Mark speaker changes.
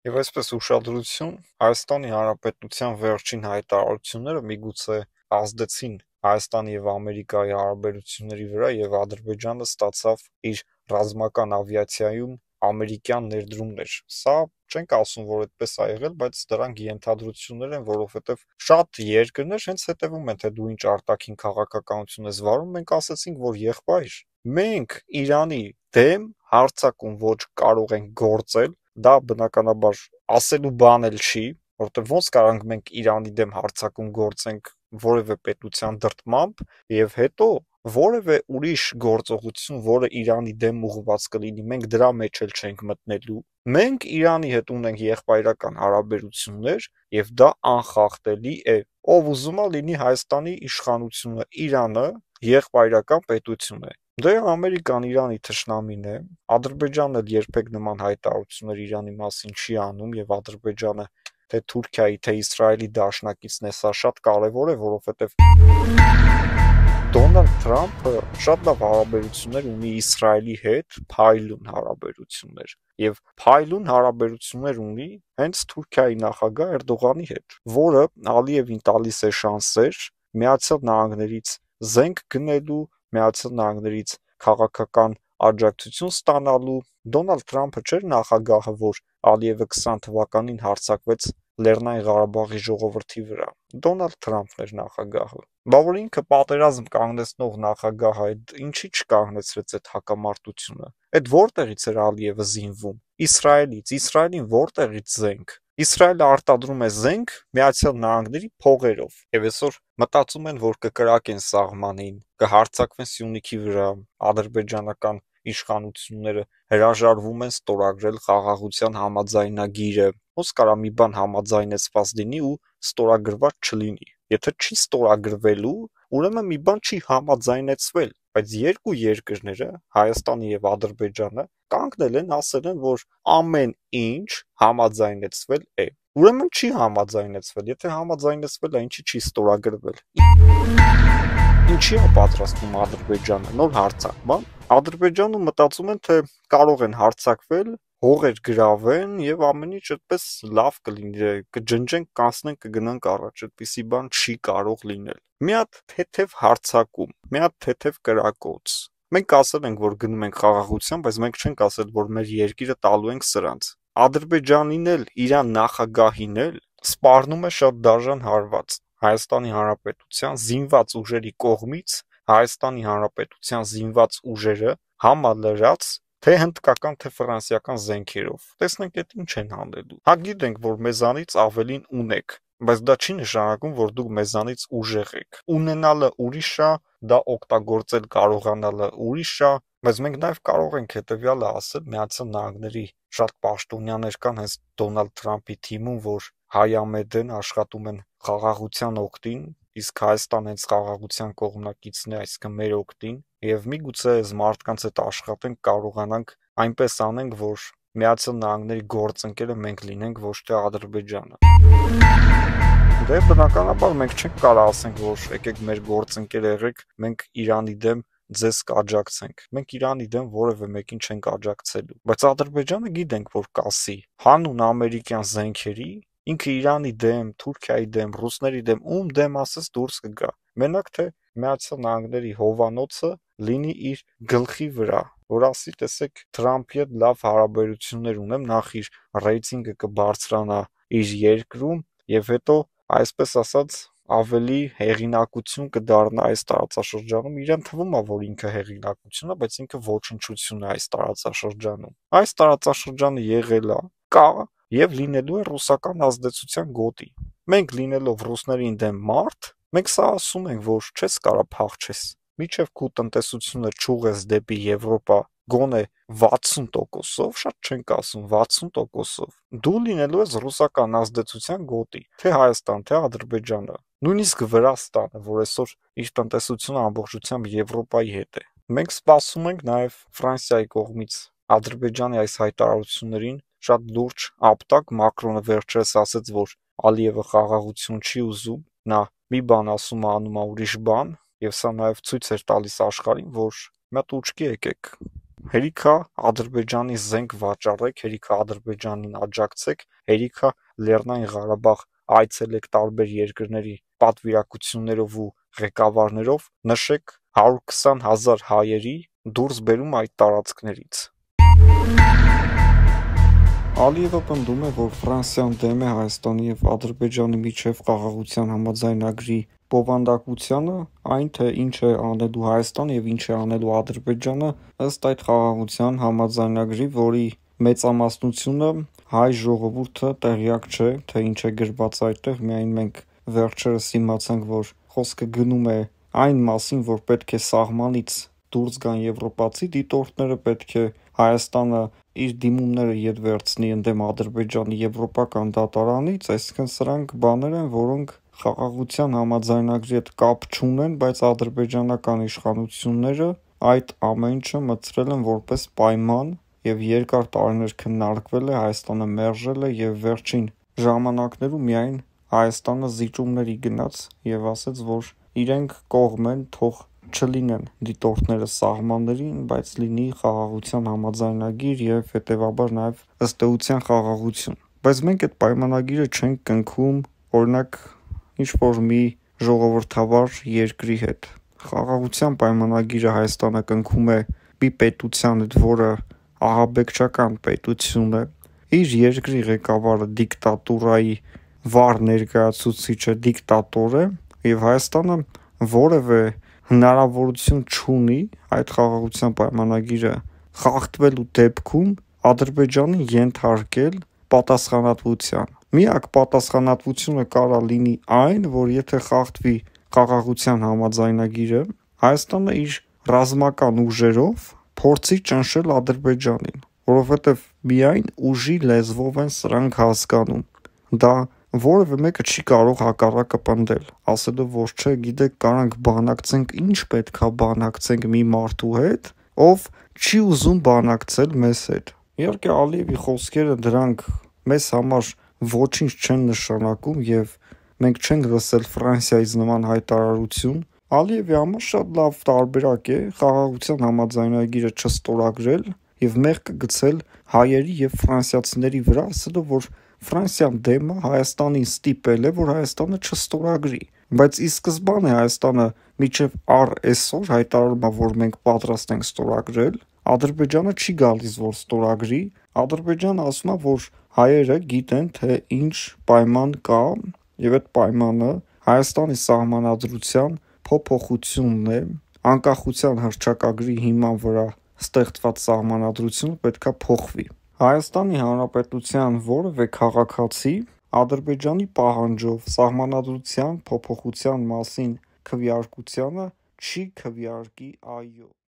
Speaker 1: Եվ այսպես ուշադրություն, Հայաստանի Հանրապետության վերջին հայտարարությունները միգուցե ազդեցին Հայաստանի և Ամերիկայի հարաբերությունների վրա, և Ադրբեջանը ստացավ իր ռազմական ավիացիայում ամերիկյան ներդրումներ։ Սա չենք ասում, որ այդպես ա եղել, բայց դրանք ենթադրություններ են, որովհետև շատ երկրներ հենց հետևում են, թե դու ինչ արտաքին քաղաքականություն ես վարում։ Մենք ասացինք, որ եղբայր, մենք Իրանի դեմ հարձակում ոչ կարող ենք գործել, դա բնականաբար ասելու բան էլ չի, որովհետև ոնց կարանք մենք Իրանի դեմ հարձակում գործենք որևէ պետության դրդմամբ, եւ հետո որևէ ուրիշ գործողություն, որը Իրանի դեմ ուղղված կլինի, մենք դրա մեջ էլ չենք մտնելու։ Մենք Իրանի հետ ունենք եղբայրական հարաբերություններ, եւ դա անխախտելի է։ Ով ուզում է լինի Հայաստանի իշխանությունը, Իրանը եղբայրական պետություն է։ Դե Ամերիկան Իրանի թշնամին է, Ադրբեջանն էլ երբեք նման հայտարարություններ Իրանի մասին չի անում, եւ Ադրբեջանը թե Թուրքիայի, թե Իսրայելի դաշնակիցն է, սա շատ կարևոր է, որովհետեւ Դոնալդ Թրամփը շատ լավ հարաբերություններ ունի Իսրայելի հետ, փայլուն հարաբերություններ, եւ փայլուն հարաբերություններ ունի հենց Թուրքիայի նախագահ Էրդողանի հետ, որը Ալիևին տալիս է շանսեր Միացյալ Նահանգներից զենք գնելու, Միացյալ Նահանգներից քաղաքական աջակցություն ստանալու։ Դոնալդ Թրամփը չէր նախագահը, որ Ալիևը 20 թվականին հարձակվեց Լեռնային Ղարաբաղի ժողովրդի վրա։ Դոնալդ Թրամփն էր նախագահը։ Բա որ ինքը պատերազմ կանգնեցնող նախագահը, այդ ինչի չկանգնեցրեց այդ հակամարտությունը։ Այդ որտեղից էր Ալիևը զինվում։ Իսրայելից։ Իսրայելին որտեղից զենք։ Իսրայելը արտադրում է զենք Միացյալ Նահանգների փողերով, եւ այսօր մտածում են, որ կկրակեն սահմանին, կհարձակվեն Սյունիքի վրա, ադրբեջանական իշխանությունները հրաժարվում են ստորագրել խաղաղության համաձայնագիրը։ Ոնց կարա մի բան համաձայնեցված լինի ու ստորագրված չլինի։ Եթե չի ստորագրվելու, ուրեմն մի բան չի համաձայնեցվել, բայց երկու երկրները, Հայաստանը եւ Ադրբեջանը, կանգնել են, ասել են, որ ամեն ինչ համաձայնեցվել է։ Ուրեմն չի համաձայնեցվել, եթե համաձայնեցվել է, ինչի չի ստորագրվել։ Ինչի է պատրաստվում Ադրբեջանը, նոր հարձակման։ Ադրբեջանում մտածում են, թե կարող են հարձակվել, հողեր գրավեն եւ ամեն ինչ այդպես լավ կլինի, կջնջենք, կանցնենք, կգնանք առաջ, այդպիսի բան չի կարող լինել։ Մի հատ թեթև հարձակում, մի հատ թեթև կրակոց։ Մենք ասել ենք, որ գնում ենք խաղաղության, բայց մենք չենք ասել, որ մեր երկիրը տալու ենք սրանց։ Ադրբեջանին էլ, Իրան նախագահին էլ սպառնում է շատ դաժան հարված։ Հայաստանի Հանրապետության զինված ուժերի կողմից Հայաստանի Հանրապետության զինված ուժերը համալրած թե հնդկական, թե ֆրանսիական զենքերով։ Տեսնենք այդ ինչ են անելու։ Հա գիտենք, որ մեզանից ավելին ունեք, բայց դա չի նշանակում, որ դուք մեզանից ուժեղ եք։ Ունենալը ուրիշ է, դա օգտագործել կարողանալը ուրիշ է, բայց մենք նաև կարող ենք հետևյալը ասել Միացյալ Նահանգների շատ պաշտոնյաներ կան հենց Դոնալդ Թրամփի թիմում, որ հայամետ են, աշխատում են խաղաղության օգտին, իսկ Հայաստանը հենց խաղաղության կողմնակիցն է, այսինքն մեր օգտին, եւ միգուցե այս մարդկանց հետ աշխատենք, կարողանանք այնպես անենք, որ Միացյալ Նահանգների գործընկերը մենք լինենք, ոչ թե Ադրբեջանը։ Դե բնականաբար մենք չենք կարող ասենք, որ եկեք մեր գործընկեր եղեք, մենք Իրանի դեմ ձեզ կաջակցենք։ Մենք Իրանի դեմ որևէ մեկին չենք աջակցելու։ Բայց Ադրբեջանը գիտենք, որ կասի հանուն ամերիկյան զենքերի ինքը Իրանի դեմ, Թուրքիայի դեմ, ռուսների դեմ, ում դեմ ասես դուրս կգա։ Մենակ թե Միացյալ Նահանգների հովանոցը լինի իր գլխի վրա, որ ասի, տեսեք, Թրամփի հետ լավ հարաբերություններ ունեմ, նախ իր ռեյտինգը կբարձրանա իր երկրում, եւ հետո, այսպես ասած, ավելի հեղինակություն կդառնա այս տարածաշրջանում։ Իրեն թվում է, որ ինքը հեղինակություն է, բայց ինքը ոչնչություն է այս տարածաշրջանում։ Այս տարածաշրջանը եղել է, կա եւ լինելու է ռուսական ազդեցության գոտի։ Մենք լինելով ռուսներին դեմ մարդ, մենք սա ասում ենք, որ չես կարա փախչես։ Միջև քո տնտեսությունը չուղես դեպի Եվրոպա գոնե 60%-ով, շատ չենք ասում 60%-ով, դու լինելու ես ռուսական ազդեցության գոտի, թե Հայաստան, թե Ադրբեջանը, նույնիսկ Վրաստանը, որ այսօր իր տնտեսությունը ամբողջությամբ Եվրոպայի հետ է։ Մենք սպասում ենք նաև Ֆրանսիայի կողմից Ադրբեջանի այս հայտարարություններին շատ լուրջ ապտակ։ Մակրոնը վերջերս ասաց, որ Ալիևը խաղաղություն չի ուզում, նա մի բան ասում է, անում է ուրիշ բան, եւ սա նաև ցույց էր տալիս աշխարհին, որ մի հատ ուշքի եկեք, Հերիք է Ադրբեջանի զենք վաճառեք, հերիք է Ադրբեջանին աջակցեք, հերիք է Լեռնային Ղարաբաղ այցելեք տարբեր երկրների պատվիրակություններով ու ղեկավարներով, նշեք 120,000 հայերի դուրս բերում այդ տարածքներից։ Ալիևը պնդում է, որ Ֆրանսիան դեմ է Հայաստանի և Ադրբեջանի միջև խաղաղության համաձայնագրի բովանդակությանը, այն թե ինչ է անելու Հայաստանը և ինչ է անելու Ադրբեջանը ըստ այդ խաղաղության համաձայնագրի, որի մեծամասնությունը հայ ժողովուրդը տեղյակ չէ, թե ինչ է գրված այդտեղ, միայն մենք վերջերս իմացանք, որ խոսքը գնում է այն մասին, որ պետք է սահմանից դուրս գան եվրոպացի դիտորդները, պետք է Հայաստանը իր դիմումները ետ վերցնի ընդդեմ Ադրբեջանի եվրոպական դատարանից, այսինքն սրանք բաներ են, որոնք խաղաղության համաձայնագրի հետ կապ չունեն, բայց ադրբեջանական իշխանությունները այդ ամեն ինչը մտցրել են որպես պայման և երկար տարիներ քննարկվել է, Հայաստանը մերժել է և վերջին ժամանակներում միայն Հայաստանը զիջումների գնաց և ասաց, որ իրենք կողմ են, թող չլինեն դիտորդները սահմաններին, բայց լինի խաղաղության համաձայնագիր և հետևաբար նաև ըստ էության խաղաղություն։ Բայց մենք այդ պայմանագիրը չենք կնքում, օրինակ, ինչ-որ մի ժողովրդավար երկրի հետ։ Խաղաղության պայմանագիրը Հայաստանը կնքում է մի պետության հետ, որը ահաբեկչական պետություն է, իր երկրի ղեկավարը դիկտատուրայի վառ ներկայացուցիչ է, դիկտատոր է, և Հայաստանը որևէ հնարավորություն չունի այդ խաղաղության պայմանագիրը խախտվելու դեպքում Ադրբեջանին ենթարկել պատասխանատվության։ Միակ պատասխանատվությունը կարա լինի այն, որ եթե խախտվի խաղաղության համաձայնագիրը, Հայաստանը իր ռազմական ուժերով փորձի ճնշել Ադրբեջանին, որովհետև միայն ուժի լեզվով են սրանք հասկանում։ Դա որևէ մեկը չի կարող հակառակը պնդել, ասելով, որ չէ, գիտեք, կարանք բանակցենք, ինչ պետքա բանակցենք մի մարդու հետ, ով չի ուզում բանակցել մեզ հետ։ Իհարկե Ալիևի խոսքերը դրանք մեզ համար ոչինչ չեն նշանակում և մենք չենք լսել Ֆրանսիայից նման հայտարարություն։ Ալիևի համար շատ լավ տարբերակ է խաղաղության համաձայնագիրը չստորագրել և մեղքը գցել հայերի և ֆրանսիացիների վրա, ասելով, որ Ֆրանսիան դեմ է, Հայաստանին ստիպել է, որ Հայաստանը չստորագրի, բայց ի սկզբանե Հայաստանը մինչև այսօր հայտարարում է, որ մենք պատրաստ ենք ստորագրել, Ադրբեջանը չի գալիս, որ ստորագրի, Ադրբեջանը ասում է, որ հայերը գիտեն, թե ինչ պայման կա, և այդ պայմանը Հայաստանի սահմանադրության փոփոխությունն է, անկախության հռչակագրի հիման վրա ստեղծված սահմանադրությունը պետք է փոխվի։ Հայաստանի Հանրապետության որևէ քաղաքացի Ադրբեջանի պահանջով սահմանադրության փոփոխության մասին քվեարկությանը չի քվեարկի այո։